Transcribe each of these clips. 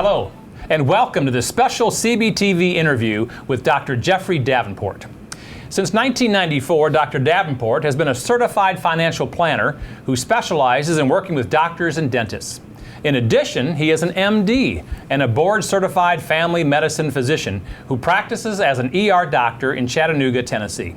Hello, and welcome to this special CBTV interview with Dr. Jeffrey Davenport. Since 1994, Dr. Davenport has been a certified financial planner who specializes in working with doctors and dentists. In addition, he is an MD and a board-certified family medicine physician who practices as an ER doctor in Chattanooga, Tennessee.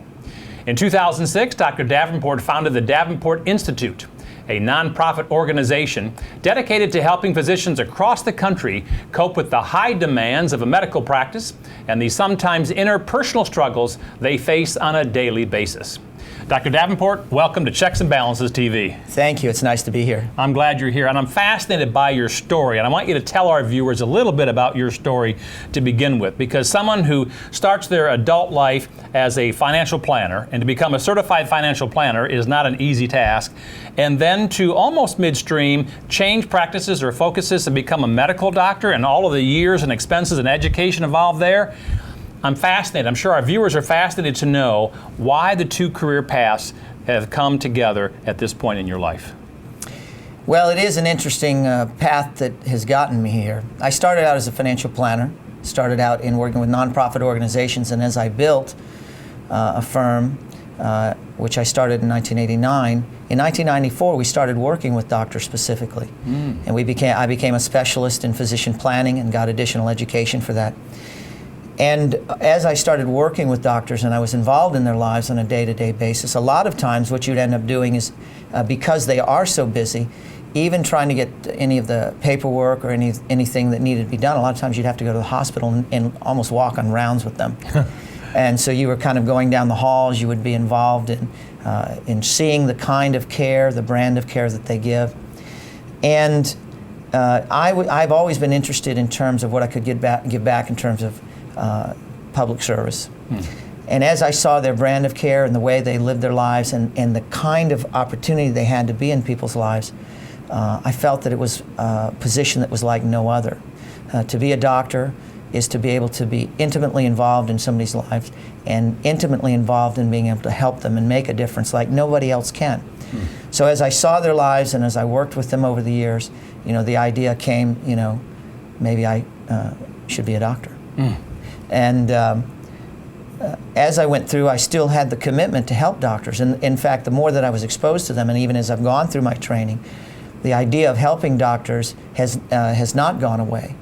In 2006, Dr. Davenport founded the Davenport Institute, a nonprofit organization dedicated to helping physicians across the country cope with the high demands of a medical practice and the sometimes interpersonal struggles they face on a daily basis. Dr. Davenport, welcome to Checks and Balances TV. Thank you. It's nice to be here. I'm glad you're here, and I'm fascinated by your story, and I want you to tell our viewers a little bit about your story to begin with, because someone who starts their adult life as a financial planner and to become a certified financial planner is not an easy task, and then to almost midstream change practices or focuses and become a medical doctor and all of the years and expenses and education involved there. I'm fascinated. I'm sure our viewers are fascinated to know why the two career paths have come together at this point in your life. Well, it is an interesting path that has gotten me here. I started out as a financial planner, started out in working with nonprofit organizations, and as I built a firm, which I started in 1989, in 1994 we started working with doctors specifically. And I became a specialist in physician planning and got additional education for that. And as I started working with doctors and I was involved in their lives on a day-to-day basis, a lot of times what you'd end up doing is, because they are so busy, even trying to get any of the paperwork or anything that needed to be done, a lot of times you'd have to go to the hospital and almost walk on rounds with them. And so you were kind of going down the halls, you would be involved in seeing the kind of care, the brand of care that they give. And I've always been interested in terms of what I could give back in terms of public service. And as I saw their brand of care and the way they lived their lives and the kind of opportunity they had to be in people's lives, I felt that it was a position that was like no other. To be a doctor is to be able to be intimately involved in somebody's lives and intimately involved in being able to help them and make a difference like nobody else can. So as I saw their lives and as I worked with them over the years, the idea came, maybe I should be a doctor. And as I went through, I still had the commitment to help doctors. And in fact, the more that I was exposed to them, and even as I've gone through my training, the idea of helping doctors has not gone away.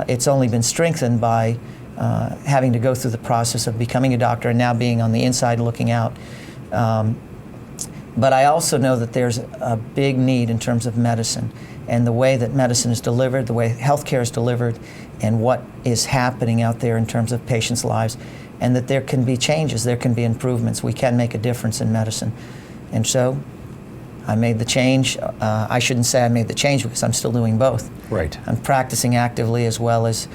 It's only been strengthened by having to go through the process of becoming a doctor and now being on the inside looking out. But I also know that there's a big need in terms of medicine and the way that medicine is delivered, the way healthcare is delivered, and what is happening out there in terms of patients' lives, and that there can be changes, there can be improvements. We can make a difference in medicine. And so I made the change. I shouldn't say I made the change because I'm still doing both. Right. I'm practicing actively as well as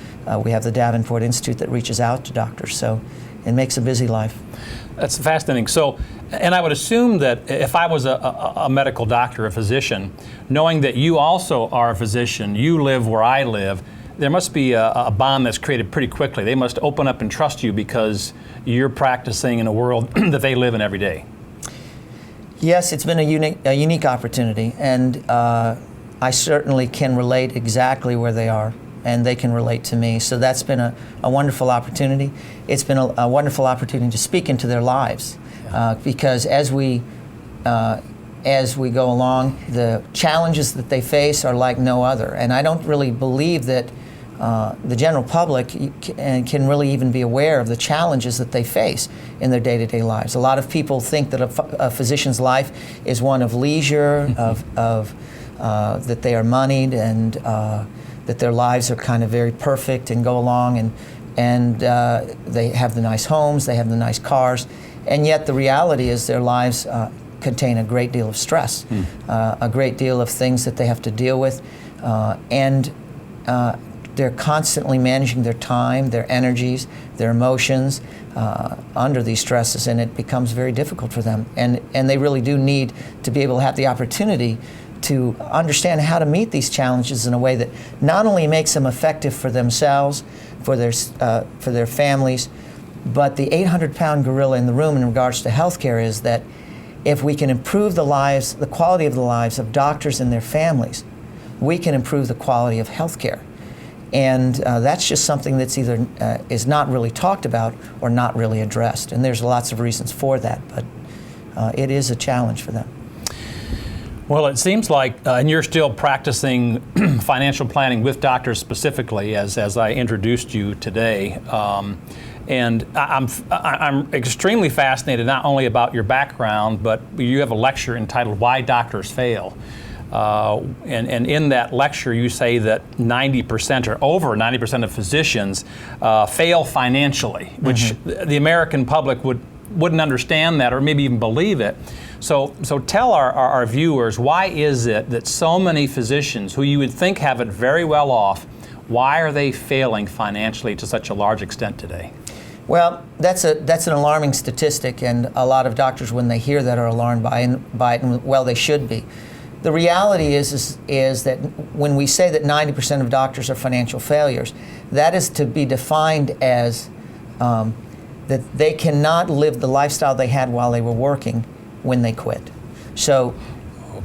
we have the Davenport Institute that reaches out to doctors. So it makes a busy life. That's fascinating. So, and I would assume that if I was a medical doctor, a physician, knowing that you also are a physician, you live where I live, there must be a bond that's created pretty quickly. They must open up and trust you because you're practicing in a world that they live in every day. Yes, it's been a unique opportunity, and I certainly can relate exactly where they are, and they can relate to me. So that's been a wonderful opportunity. It's been a wonderful opportunity to speak into their lives, because as we go along, the challenges that they face are like no other. And I don't really believe that the general public can really even be aware of the challenges that they face in their day-to-day lives. A lot of people think that a physician's life is one of leisure, that they are moneyed, and that their lives are kind of very perfect and go along, and they have the nice homes, they have the nice cars, and yet the reality is their lives contain a great deal of stress, a great deal of things that they have to deal with, and they're constantly managing their time, their energies, their emotions under these stresses, and it becomes very difficult for them. And they really do need to be able to have the opportunity to understand how to meet these challenges in a way that not only makes them effective for themselves, for their families, but the 800-pound gorilla in the room in regards to healthcare is that if we can improve the quality of the lives of doctors and their families, we can improve the quality of healthcare. And that's just something that's either is not really talked about or not really addressed. And there's lots of reasons for that, but it is a challenge for them. Well, it seems like, and you're still practicing financial planning with doctors specifically, as I introduced you today. And I'm extremely fascinated not only about your background, but you have a lecture entitled "Why Doctors Fail." And in that lecture, you say that 90% or over 90% of physicians fail financially, which the American public wouldn't understand that or maybe even believe it. So tell our viewers, why is it that so many physicians who you would think have it very well off, why are they failing financially to such a large extent today? Well, that's an alarming statistic, and a lot of doctors, when they hear that, are alarmed by it, and well, they should be. The reality is that when we say that 90% of doctors are financial failures, that is to be defined as that they cannot live the lifestyle they had while they were working when they quit. So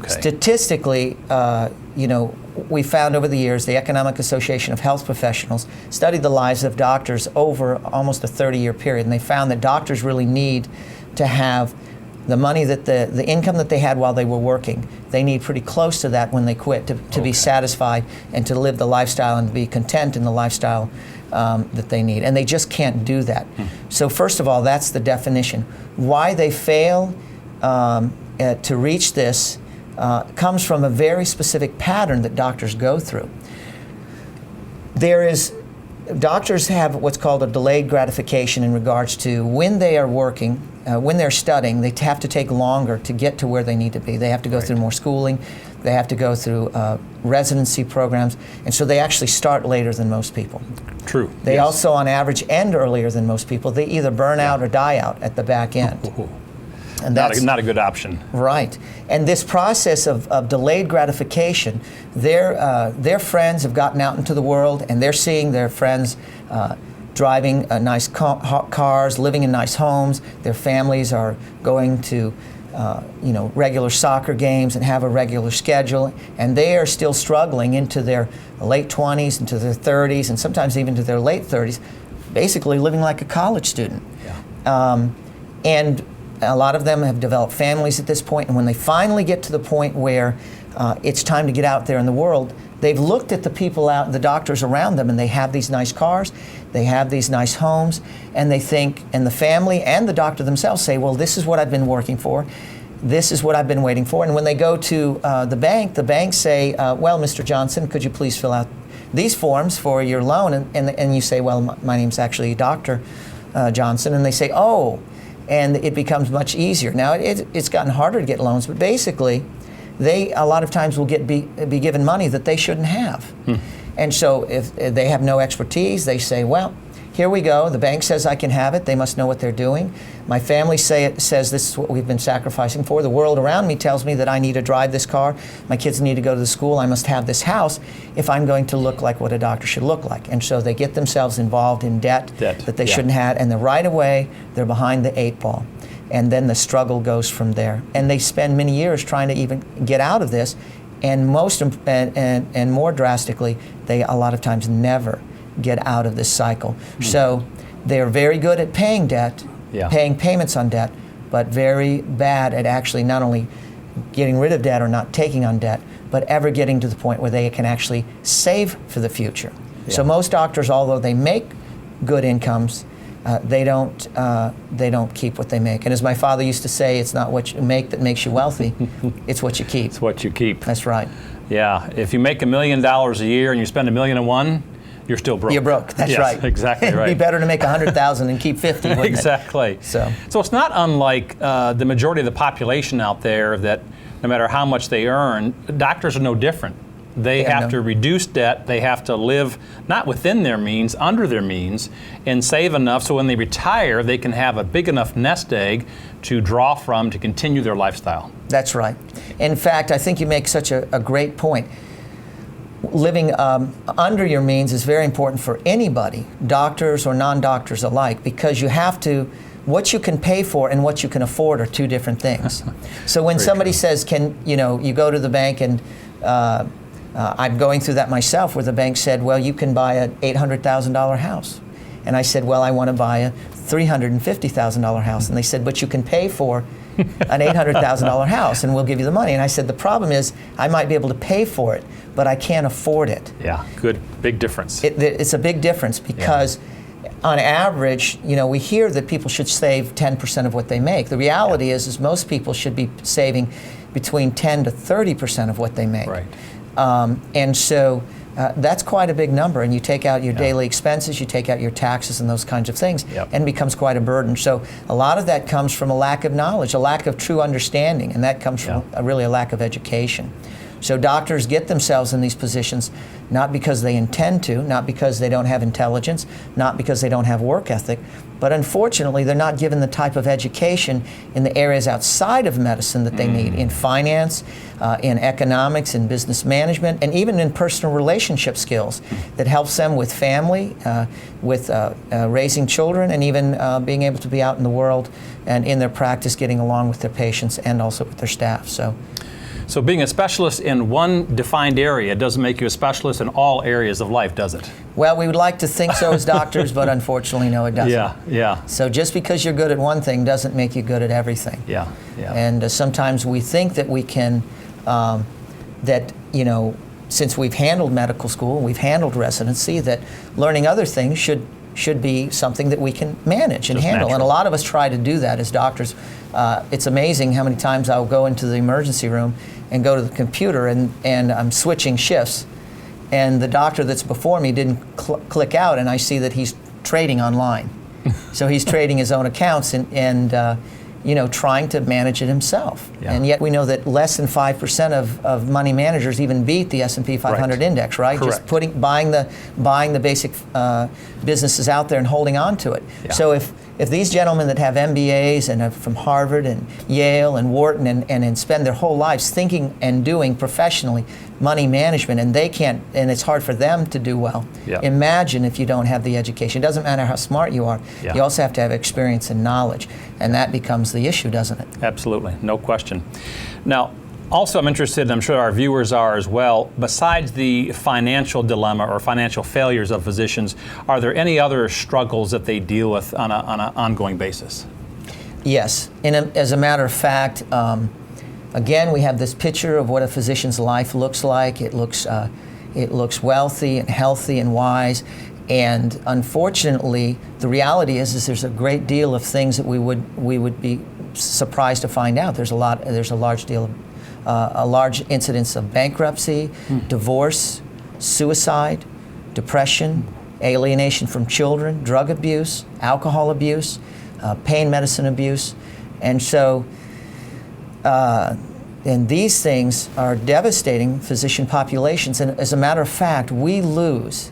statistically, we found over the years, the Economic Association of Health Professionals studied the lives of doctors over almost a 30-year period, and they found that doctors really need to have the money that the income that they had while they were working, they need pretty close to that when they quit to be satisfied and to live the lifestyle and to be content in the lifestyle that they need. And they just can't do that. So first of all, that's the definition. Why they fail to reach this comes from a very specific pattern that doctors go through. Doctors have what's called a delayed gratification in regards to when they are working, when they're studying, they have to take longer to get to where they need to be. They have to go through more schooling, they have to go through residency programs, and so they actually start later than most people. True. They also, on average, end earlier than most people. They either burn out or die out at the back end. And that's not a good option. Right. And this process of delayed gratification, their friends have gotten out into the world and they're seeing their friends driving nice cars, living in nice homes. Their families are going to regular soccer games and have a regular schedule. And they are still struggling into their late 20s, into their 30s, and sometimes even to their late 30s, basically living like a college student. Yeah. And a lot of them have developed families at this point, and when they finally get to the point where it's time to get out there in the world, they've looked at the people out, the doctors around them, and they have these nice cars, they have these nice homes, and they think, and the family and the doctor themselves say, well, this is what I've been working for, this is what I've been waiting for. And when they go to the bank say, well, Mr. Johnson, could you please fill out these forms for your loan? And you say, well, my name's actually Dr. Johnson, and they say, oh, and it becomes much easier. Now, it's gotten harder to get loans, but basically, they a lot of times will be given money that they shouldn't have. And so if they have no expertise, they say, well, here we go. The bank says I can have it. They must know what they're doing. My family says this is what we've been sacrificing for. The world around me tells me that I need to drive this car. My kids need to go to the school. I must have this house if I'm going to look like what a doctor should look like. And so they get themselves involved in debt that they shouldn't have. And right away, they're behind the 8 ball. And then the struggle goes from there. And they spend many years trying to even get out of this. And and more drastically, they a lot of times never get out of this cycle. So they're very good at paying debt, paying payments on debt, but very bad at actually not only getting rid of debt or not taking on debt, but ever getting to the point where they can actually save for the future. So most doctors, although they make good incomes, they don't keep what they make. And as my father used to say, it's not what you make that makes you wealthy, it's what you keep. It's what you keep. That's right. Yeah, if you make $1 million a year and you spend $1.1 million, you're still broke. You're broke. That's right. Exactly right. It'd be better to make 100,000 and keep 50. Wouldn't exactly. It? So it's not unlike the majority of the population out there that no matter how much they earn, doctors are no different. They have to reduce debt. They have to live not within their means, under their means, and save enough so when they retire, they can have a big enough nest egg to draw from to continue their lifestyle. That's right. In fact, I think you make such a great point. Living under your means is very important for anybody, doctors or non-doctors alike, because you have to, what you can pay for and what you can afford are two different things. So when somebody says, you go to the bank and I'm going through that myself, where the bank said, well, you can buy an $800,000 house. And I said, well, I want to buy a $350,000 house. And they said, but you can pay for an $800,000 house and we'll give you the money. And I said, the problem is I might be able to pay for it, but I can't afford it. Yeah, good, big difference. It's a big difference because on average, we hear that people should save 10% of what they make. The reality is most people should be saving between 10 to 30% of what they make. Right. And so that's quite a big number, and you take out your daily expenses, you take out your taxes and those kinds of things, and it becomes quite a burden. So a lot of that comes from a lack of knowledge, a lack of true understanding, and that comes from really a lack of education. So doctors get themselves in these positions not because they intend to, not because they don't have intelligence, not because they don't have work ethic, but unfortunately they're not given the type of education in the areas outside of medicine that they need, in finance, in economics, in business management, and even in personal relationship skills that helps them with family, with raising children, and even being able to be out in the world and in their practice getting along with their patients and also with their staff. So being a specialist in one defined area doesn't make you a specialist in all areas of life, does it? Well, we would like to think so as doctors, but unfortunately, no, it doesn't. Yeah. So just because you're good at one thing doesn't make you good at everything. Yeah. And sometimes we think that we can, since we've handled medical school, we've handled residency, that learning other things should be something that we can manage and Just handle. natural. And a lot of us try to do that as doctors. It's amazing how many times I'll go into the emergency room and go to the computer and I'm switching shifts, and the doctor that's before me didn't click out, and I see that he's trading online. So he's trading his own accounts and trying to manage it himself. Yeah. And yet we know that less than 5% of money managers even beat the S&P 500 index, right? Correct. Just buying the basic businesses out there and holding on to it. Yeah. So if these gentlemen that have MBAs and are from Harvard and Yale and Wharton and spend their whole lives thinking and doing professionally money management, and they can't, and it's hard for them to do well. Yeah. Imagine if you don't have the education. It doesn't matter how smart you are. Yeah. You also have to have experience and knowledge, and that becomes the issue, doesn't it? Absolutely, no question. Now, also I'm interested, and I'm sure our viewers are as well, besides the financial dilemma or financial failures of physicians, are there any other struggles that they deal with on an ongoing basis? Yes. As a matter of fact, again, we have this picture of what a physician's life looks like. It looks wealthy and healthy and wise. And unfortunately, the reality is there's a great deal of things that we would be surprised to find out. There's a large incidence of bankruptcy, divorce, suicide, depression, alienation from children, drug abuse, alcohol abuse, pain medicine abuse. And so, and these things are devastating physician populations. And as a matter of fact, we lose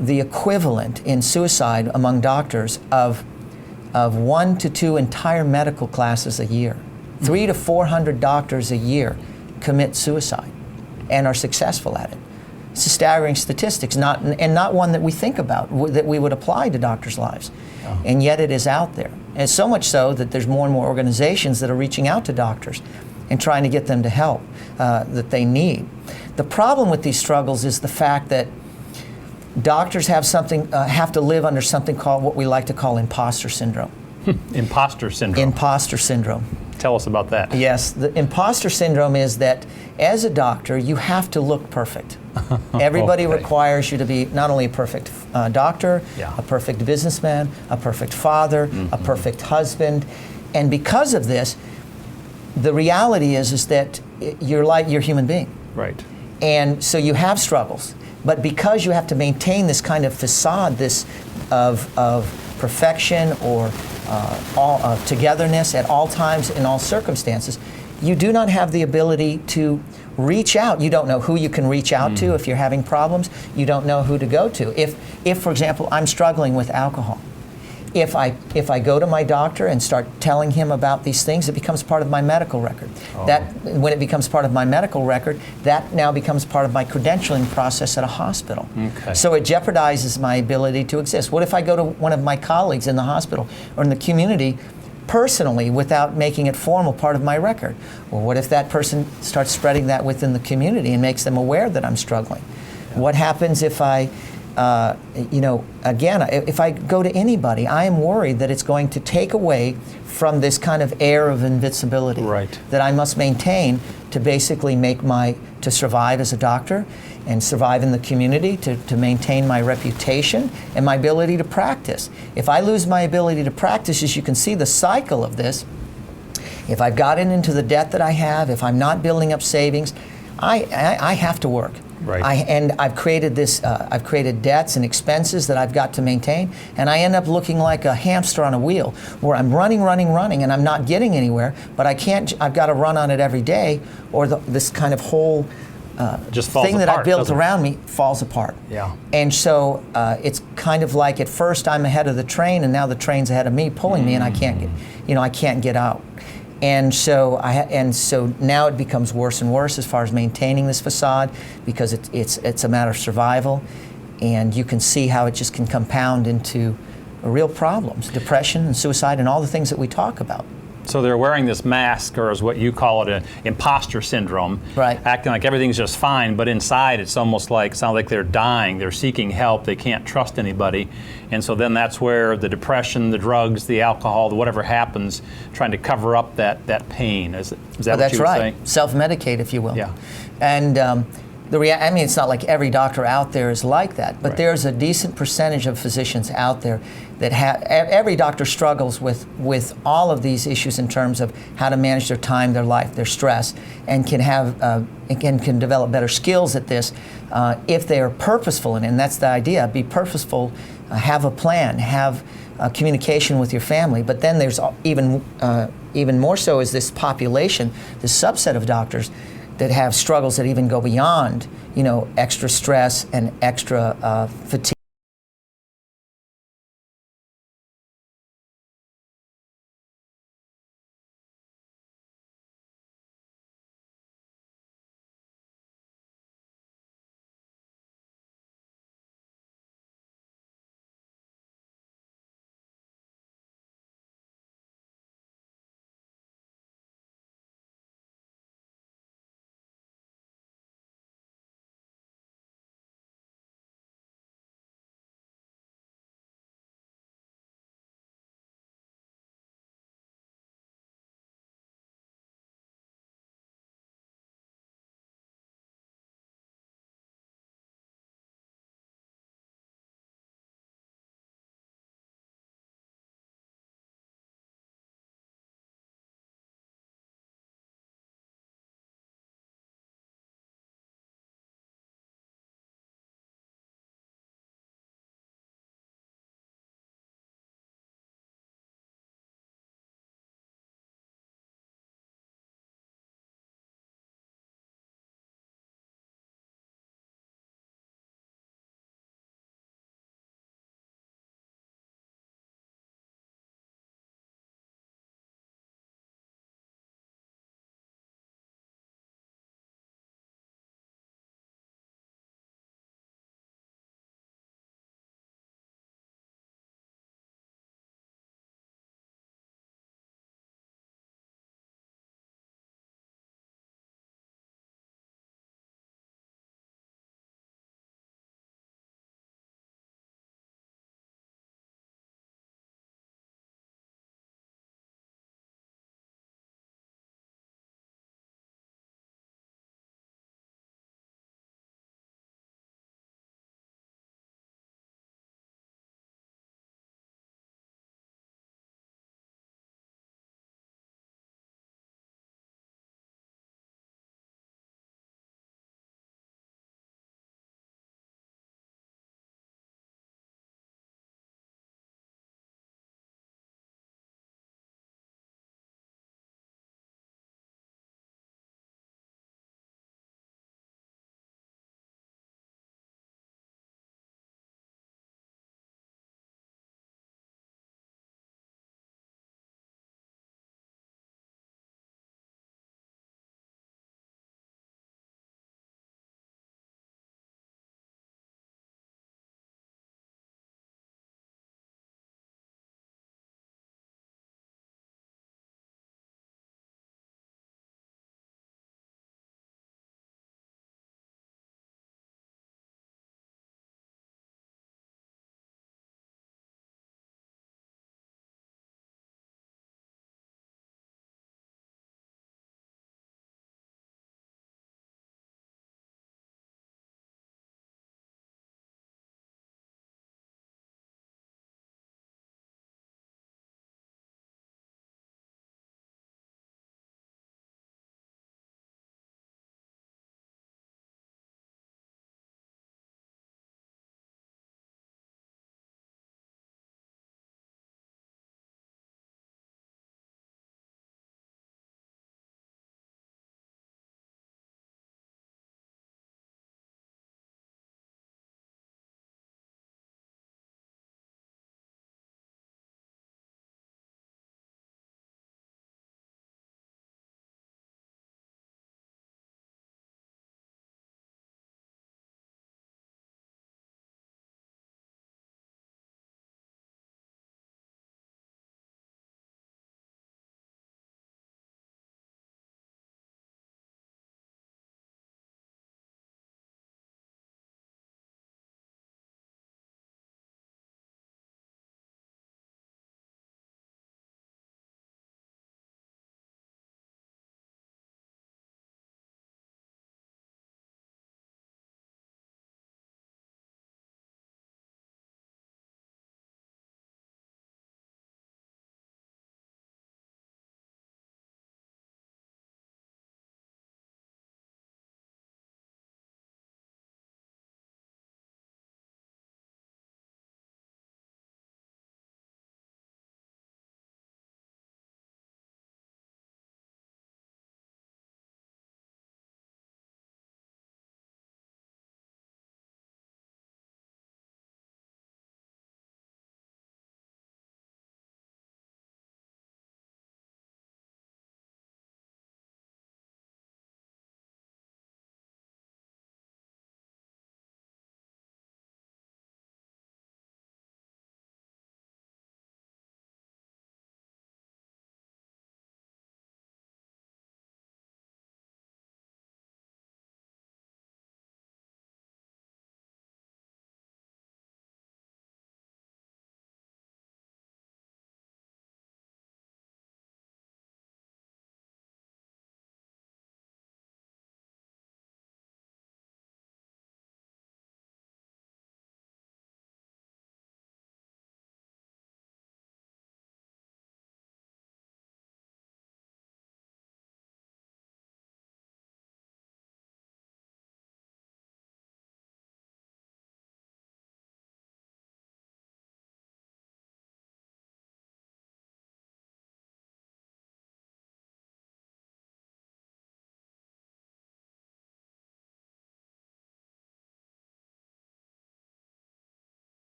the equivalent in suicide among doctors of 1 to 2 entire medical classes a year. 300 to 400 doctors a year commit suicide and are successful at it. It's a staggering statistics, not one that we think about, that we would apply to doctors' lives. Oh. And yet it is out there. And it's so much so that there's more and more organizations that are reaching out to doctors and trying to get them to help that they need. The problem with these struggles is the fact that doctors have to live under something called what we like to call imposter syndrome. Imposter syndrome. Imposter syndrome. Tell us about that. Yes, the imposter syndrome is that as a doctor, you have to look perfect. Everybody requires you to be not only a perfect doctor, a perfect businessman, a perfect father, a perfect husband. And because of this, the reality is that you're a human being. Right. And so you have struggles. But because you have to maintain this kind of facade, of perfection or togetherness at all times, in all circumstances, you do not have the ability to reach out. You don't know who you can reach out to if you're having problems. You don't know who to go to. If, for example, I'm struggling with alcohol, if I go to my doctor and start telling him about these things, it becomes part of my medical record. Oh. When it becomes part of my medical record, that now becomes part of my credentialing process at a hospital. Okay. So it jeopardizes my ability to exist. What if I go to one of my colleagues in the hospital or in the community personally without making it formal part of my record? Well, what if that person starts spreading that within the community and makes them aware that I'm struggling? What happens if I, again, if I go to anybody, I am worried that it's going to take away from this kind of air of invincibility that I must maintain to basically to survive as a doctor and survive in the community, to maintain my reputation and my ability to practice. If I lose my ability to practice, as you can see the cycle of this, if I've gotten into the debt that I have, if I'm not building up savings, I have to work. And I've created this. I've created debts and expenses that I've got to maintain, and I end up looking like a hamster on a wheel, where I'm running, and I'm not getting anywhere. But I can't. I've got to run on it every day, or this kind of whole thing that I built around me falls apart. And so it's kind of like at first I'm ahead of the train, and now the train's ahead of me, pulling me, and I can't get out. And so now it becomes worse and worse as far as maintaining this facade, because it's a matter of survival, and you can see how it just can compound into real problems, depression and suicide and all the things that we talk about. So they're wearing this mask, or as what you call it, an imposter syndrome, acting like everything's just fine, but inside it's almost like, sounds like they're dying, they're seeking help, they can't trust anybody. And so then that's where the depression, the drugs, the alcohol, whatever happens, trying to cover up that pain. Is that what you would say? That's right. Self-medicate, if you will. And I mean, it's not like every doctor out there is like that, but there's a decent percentage of physicians out there that every doctor struggles with all of these issues in terms of how to manage their time, their life, their stress, and can develop better skills at this if they are purposeful in it. And that's the idea: be purposeful, have a plan, have communication with your family. But then there's even more so is this population, this subset of doctors that have struggles that even go beyond, extra stress and extra fatigue.